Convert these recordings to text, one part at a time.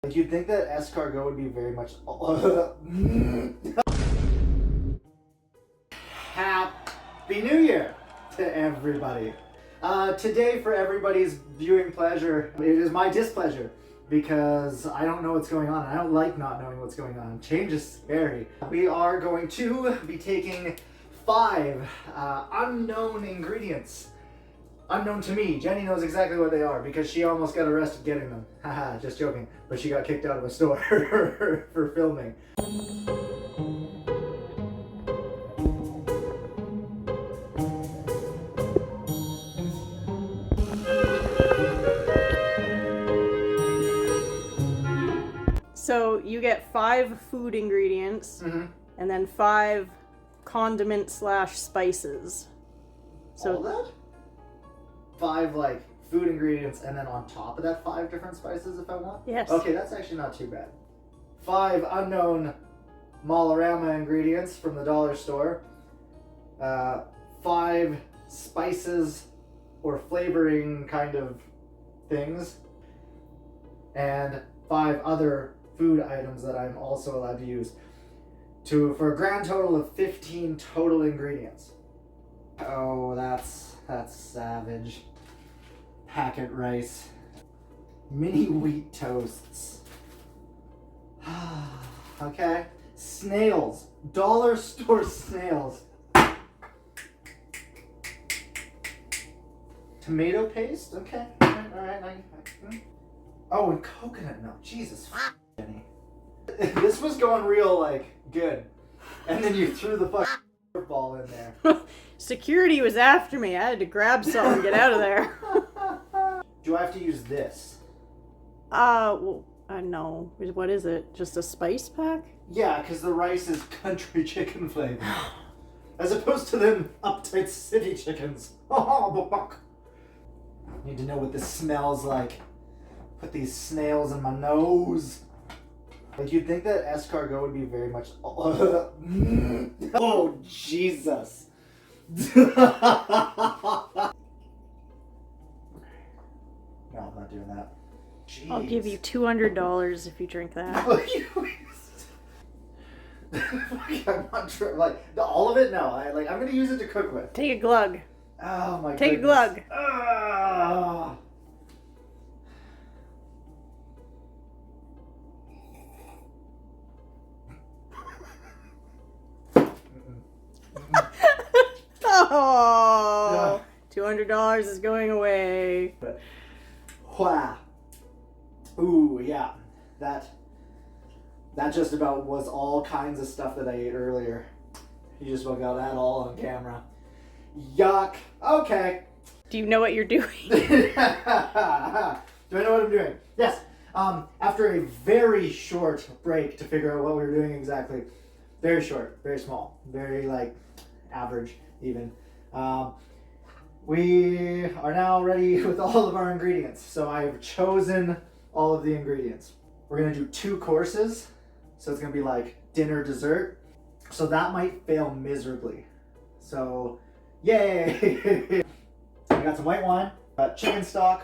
Like, you'd think that escargot would be very much... Happy New Year to everybody. Today, for everybody's viewing pleasure, it is my displeasure because I don't know what's going on. I don't like not knowing what's going on. Change is scary. We are going to be taking 5 unknown ingredients. Unknown to me. Jenny knows exactly what they are because she almost got arrested getting them. Haha, just joking. But she got kicked out of a store for filming. So you get 5 food ingredients, and then 5 condiment/spices. So all that? 5 like food ingredients, and then on top of that 5 different spices if I want? Yes. Okay, that's actually not too bad. 5 unknown Malorama ingredients from the dollar store. 5 spices or flavoring kind of things. And 5 other food items that I'm also allowed to use. For a grand total of 15 total ingredients. Oh, that's savage. Packet rice. Mini wheat toasts. Okay. Snails. Dollar store snails. Tomato paste? Okay. Alright. Oh, and coconut milk. Jesus, Jenny. This was going real, good. And then you threw the ball in there. security was after me. I had to grab some and get out of there. Do I have to use this? No. What is it? Just a spice pack? Yeah, because the rice is country chicken flavor. As opposed to them uptight city chickens. Oh, the fuck. Need to know what this smells like. Put these snails in my nose. Like, you'd think that escargot would be very much... Oh, Jesus. No, I'm not doing that. Jeez. I'll give you $200 if you drink that. I'm not sure. All of it? No. I'm going to use it to cook with. Take a glug. Oh, my Take goodness. a glug. Oh, $200 is going away. Wow. Ooh, yeah. That just about was all kinds of stuff that I ate earlier. You just about got that all on camera. Yuck. Okay. Do you know what you're doing? Do I know what I'm doing? Yes. After a very short break to figure out what we were doing exactly. Very short, very small, very average even. We are now ready with all of our ingredients. So I've chosen all of the ingredients. We're gonna do 2 courses. So it's gonna be dinner, dessert. So that might fail miserably. So, yay! We got some white wine, got chicken stock,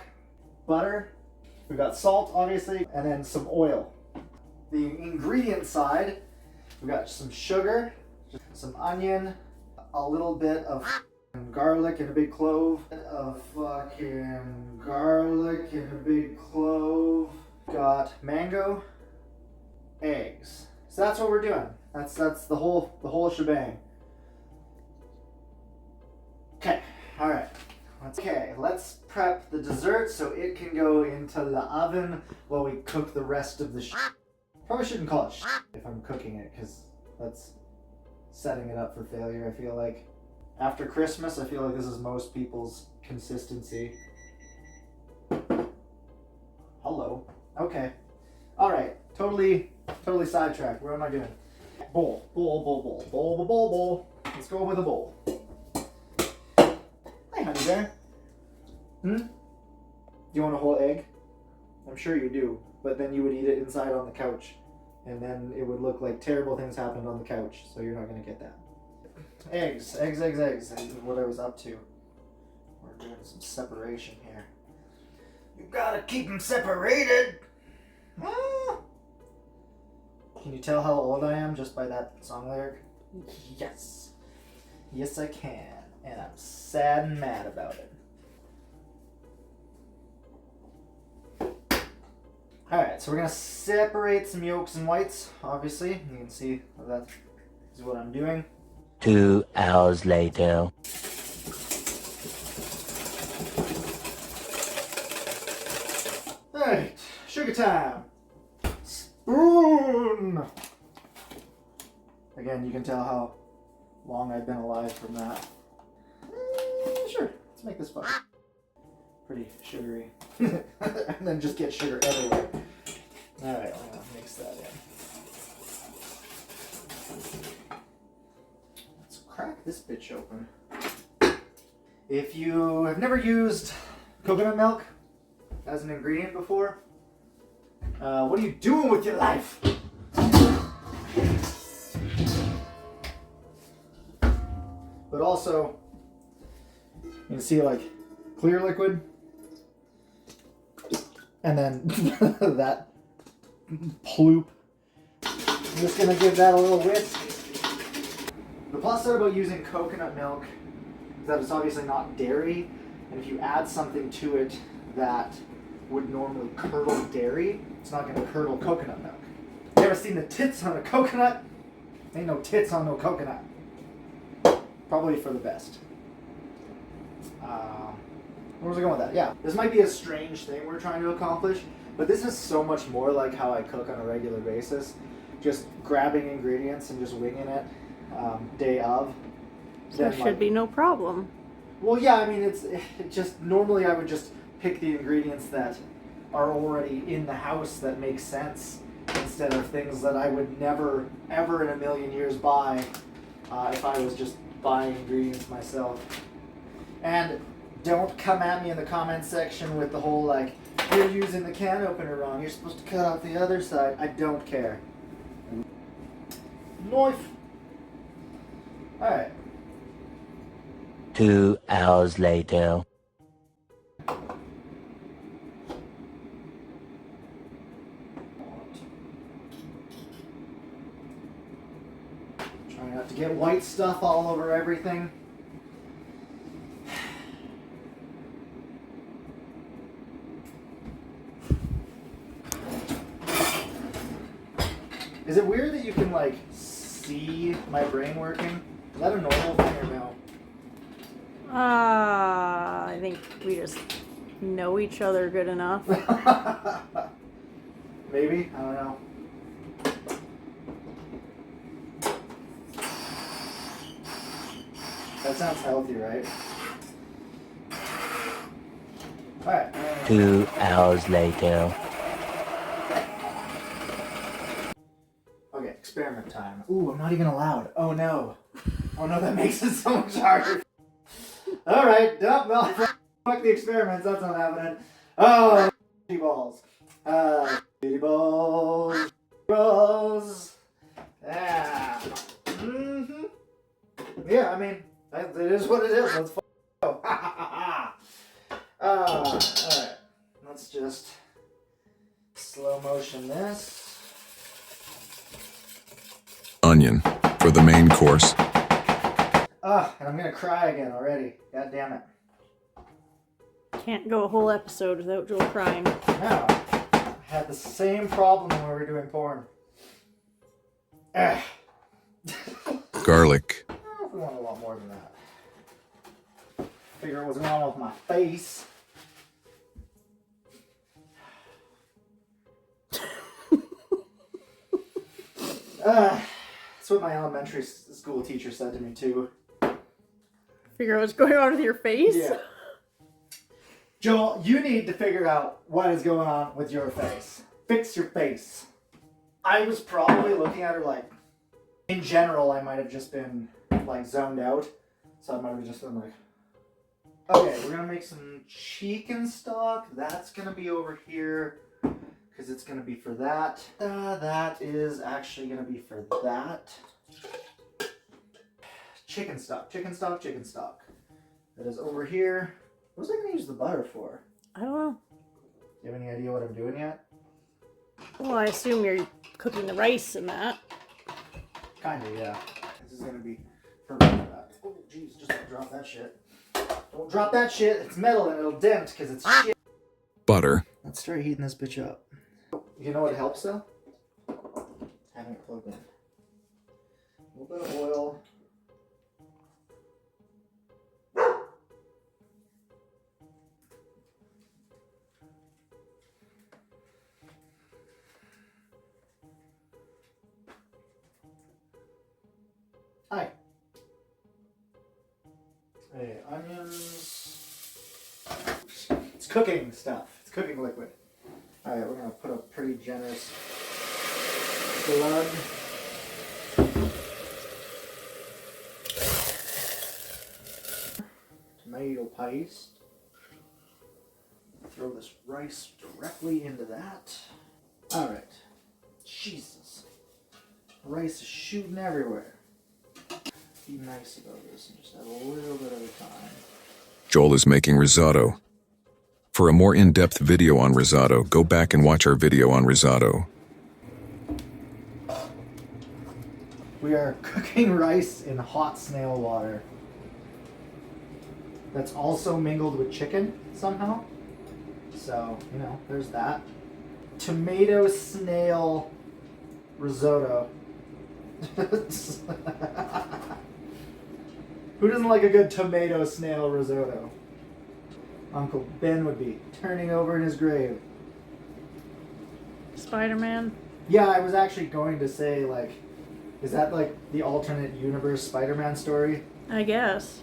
butter, we've got salt obviously, and then some oil. The ingredient side, we've got some sugar, some onion, a little bit of garlic and a big clove, got mango, eggs. So that's what we're doing. That's the whole shebang. Okay, all right. Let's prep the dessert so it can go into the oven while we cook the rest of the Probably shouldn't call it if I'm cooking it, because that's setting it up for failure, I feel like. After Christmas, I feel like this is most people's consistency. Hello. Okay. All right. Totally sidetracked. What am I doing? Bowl. Let's go with a bowl. Hey, honey bear. Do you want a whole egg? I'm sure you do, but then you would eat it inside on the couch, and then it would look like terrible things happened on the couch, so you're not going to get that. Eggs, is what I was up to. We're doing some separation here. You gotta keep them separated. Ah. Can you tell how old I am just by that song lyric? Yes. Yes, I can. And I'm sad and mad about it. Alright, so we're going to separate some yolks and whites, obviously. You can see that is what I'm doing. 2 hours later. Alright, sugar time. Spoon! Again, you can tell how long I've been alive from that. Sure, let's make this fun. Pretty sugary. And then just get sugar everywhere. Alright, I'm gonna mix that in. Let's crack this bitch open. If you have never used coconut milk as an ingredient before, what are you doing with your life? But also, you can see like clear liquid, and then that ploop. I'm just gonna give that a little whisk. The plus side about using coconut milk is that it's obviously not dairy, and if you add something to it that would normally curdle dairy, it's not gonna curdle coconut milk. You ever seen the tits on a coconut? Ain't no tits on no coconut. Probably for the best. Where was I going with that? Yeah, this might be a strange thing we're trying to accomplish, but this is so much more like how I cook on a regular basis. Just grabbing ingredients and just winging it day of. There should be no problem. Well, yeah, I mean, it just, normally I would just pick the ingredients that are already in the house that make sense, instead of things that I would never, ever in a million years buy if I was just buying ingredients myself. And don't come at me in the comment section with the whole like, you're using the can opener wrong, you're supposed to cut off the other side. I don't care. Knife. Alright. 2 hours later. Trying not to get white stuff all over everything. Is it weird that you can like see my brain working? Is that a normal thing or no? I think we just know each other good enough. Maybe? I don't know. That sounds healthy, right? Alright. 2 hours later. Okay, experiment time. Ooh, I'm not even allowed. Oh no. Oh no, that makes it so much harder. Alright, no, fuck the experiments, that's not happening. Oh, balls. Balls. Balls. Yeah. Mm-hmm. Yeah, I mean, it is what it is. Let's go. Alright. Let's just slow motion this. Onion for the main course. And I'm gonna cry again already. God damn it. Can't go a whole episode without Joel crying. No. I had the same problem when we were doing porn. Ugh. Garlic. I don't know if we want a lot more than that. Figure out what's going on with my face. That's what my elementary school teacher said to me too. Figure out what's going on with your face? Yeah. Joel, you need to figure out what is going on with your face. Fix your face. I was probably looking at her like, in general, I might have just been like zoned out. So I might have just been like, okay, we're gonna make some chicken stock. That's gonna be over here because it's gonna be for that. That is actually gonna be for that. Chicken stock, chicken stock, chicken stock. That is over here. What was I gonna use the butter for? I don't know. Do you have any idea what I'm doing yet? Well, I assume you're cooking the rice in that. Kinda, yeah. This is gonna be for that. Oh, jeez, just don't drop that shit. Don't drop that shit. It's metal and it'll dent because it's shit. Butter. Let's start heating this bitch up. You know what helps though? Having it plugged in. A little bit of oil. Hi. Hey, onions. It's cooking stuff. It's cooking liquid. Alright, we're gonna put a pretty generous blood. Tomato paste. Throw this rice directly into that. Alright. Jesus. Rice is shooting everywhere. Be nice about this and just have a little bit of a time. Joel is making risotto. For a more in-depth video on risotto, go back and watch our video on risotto. We are cooking rice in hot snail water. That's also mingled with chicken somehow. So, you know, there's that. Tomato snail risotto. Who doesn't like a good tomato snail risotto? Uncle Ben would be turning over in his grave. Spider-Man. Yeah, I was actually going to say, like, is that like the alternate universe Spider-Man story? I guess.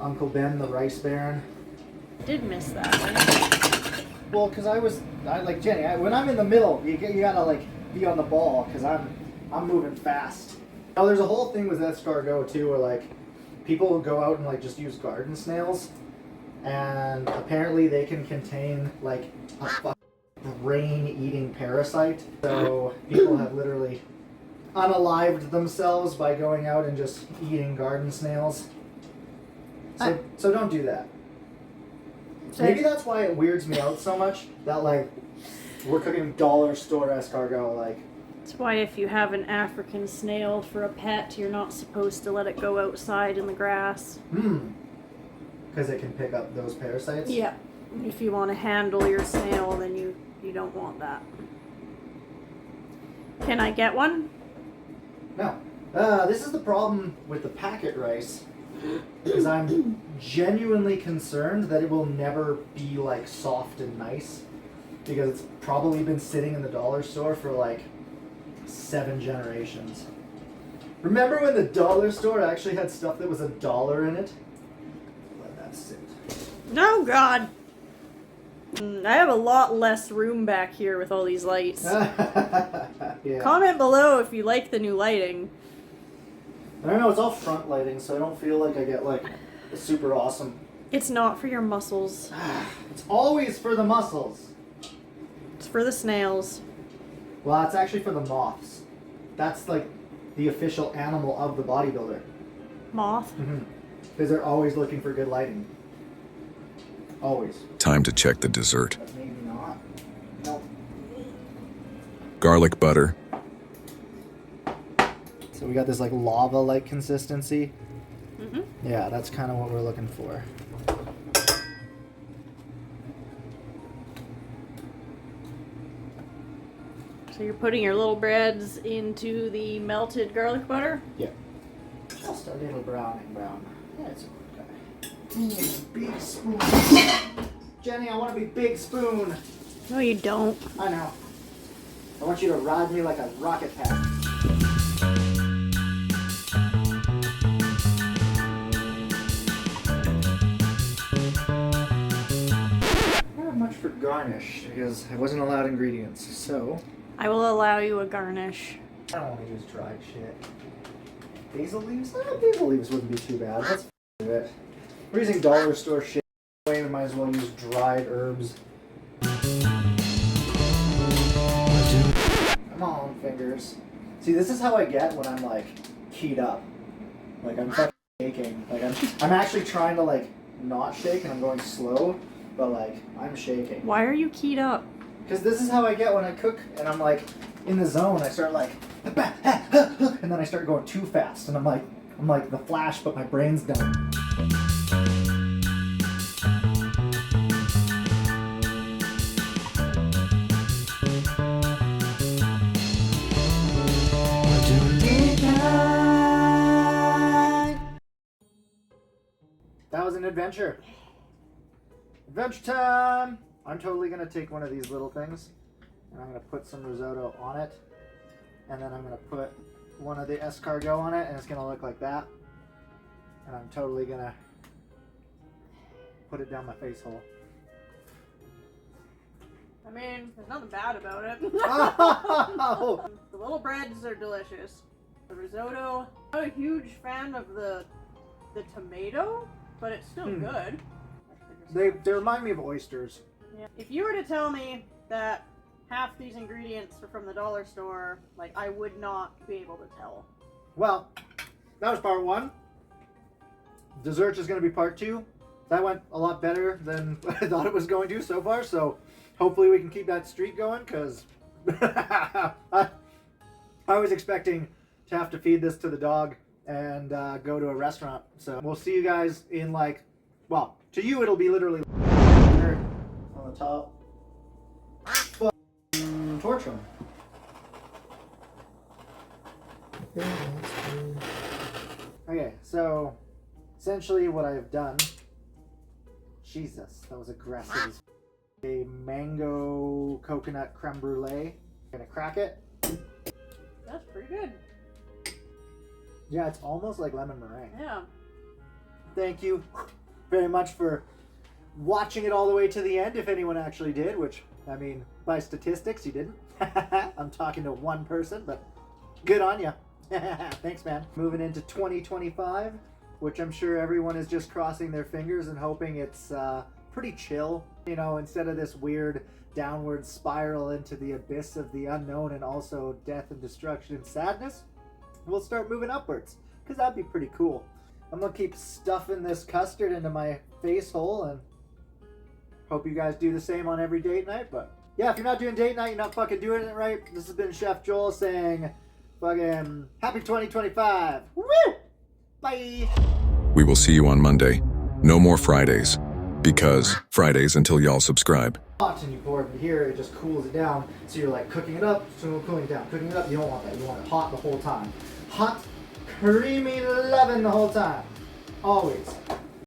Uncle Ben, the rice baron. Did miss that one. Well, because I like Jenny. When I'm in the middle, you gotta like be on the ball because I'm moving fast. Oh, there's a whole thing with escargot too, where like people will go out and like just use garden snails, and apparently they can contain like a brain-eating parasite. So people have literally unalived themselves by going out and just eating garden snails. So don't do that. Maybe that's why it weirds me out so much that like we're cooking dollar store escargot. Like, That's why if you have an African snail for a pet, you're not supposed to let it go outside in the grass. because it can pick up those parasites. Yeah. If you want to handle your snail, then you don't want that. Can I get one? No. This is the problem with the packet rice. Because I'm genuinely concerned that it will never be like soft and nice. Because it's probably been sitting in the dollar store for like 7 generations. Remember when the dollar store actually had stuff that was $1 in it? Let that sit. Oh God. I have a lot less room back here with all these lights. Yeah. Comment below if you like the new lighting. I don't know, it's all front lighting, so I don't feel like I get like super awesome. It's not for your muscles. It's always for the muscles. It's for the snails. Well, it's actually for the moths. That's like the official animal of the bodybuilder. Moth? Because they're always looking for good lighting. Always. Time to check the dessert. But maybe not. Nope. Garlic butter. So we got this like lava-like consistency. Mm-hmm. Yeah, that's kind of what we're looking for. So you're putting your little breads into the melted garlic butter? Yeah. Just a little browning brown. That's okay. Big spoon. Jenny, I want to be big spoon. No, you don't. I know. I want you to ride me like a rocket pack. Not have much for garnish because I wasn't allowed ingredients, so I will allow you a garnish. I don't want to use dried shit. Basil leaves? Basil leaves wouldn't be too bad. Let's do it. We're using dollar store shit. We might as well use dried herbs. Come on, fingers. See, this is how I get when I'm like keyed up. Like I'm fucking shaking. Like I'm actually trying to like not shake and I'm going slow, but like I'm shaking. Why are you keyed up? Because this is how I get when I cook and I'm like in the zone. I start like, and then I start going too fast, and I'm like the Flash, but my brain's done. That was an adventure. Adventure time! I'm totally gonna take one of these little things and I'm gonna put some risotto on it. And then I'm gonna put one of the escargot on it and it's gonna look like that. And I'm totally gonna put it down my face hole. I mean, there's nothing bad about it. Oh! The little breads are delicious. The risotto, I'm not a huge fan of the tomato, but it's still good. They remind me of oysters. Yeah. If you were to tell me that half these ingredients are from the dollar store, like, I would not be able to tell. Well, that was part one. Desserts is going to be part two. That went a lot better than I thought it was going to so far, so hopefully we can keep that streak going, because I was expecting to have to feed this to the dog and go to a restaurant. So we'll see you guys in like, well, to you it'll be literally on the top. Torch them. Okay, so essentially what I've done, Jesus, that was aggressive. A mango coconut creme brulee. I'm gonna crack it. That's pretty good. Yeah, it's almost like lemon meringue. Yeah. Thank you very much for watching it all the way to the end, if anyone actually did, which, I mean, by statistics, you didn't. I'm talking to one person, but good on you. Thanks, man. Moving into 2025, which I'm sure everyone is just crossing their fingers and hoping it's pretty chill. You know, instead of this weird downward spiral into the abyss of the unknown and also death and destruction and sadness, we'll start moving upwards, because that'd be pretty cool. I'm gonna keep stuffing this custard into my face hole and hope you guys do the same on every date night. But yeah, if you're not doing date night, you're not fucking doing it right. This has been Chef Joel saying fucking happy 2025. Woo! Bye! We will see you on Monday. No more Fridays. Because Fridays until y'all subscribe. Hot and you pour it in here, it just cools it down. So you're like cooking it up, so cooling it down, cooking it up. You don't want that. You want it hot the whole time. Hot, creamy, loving the whole time. Always.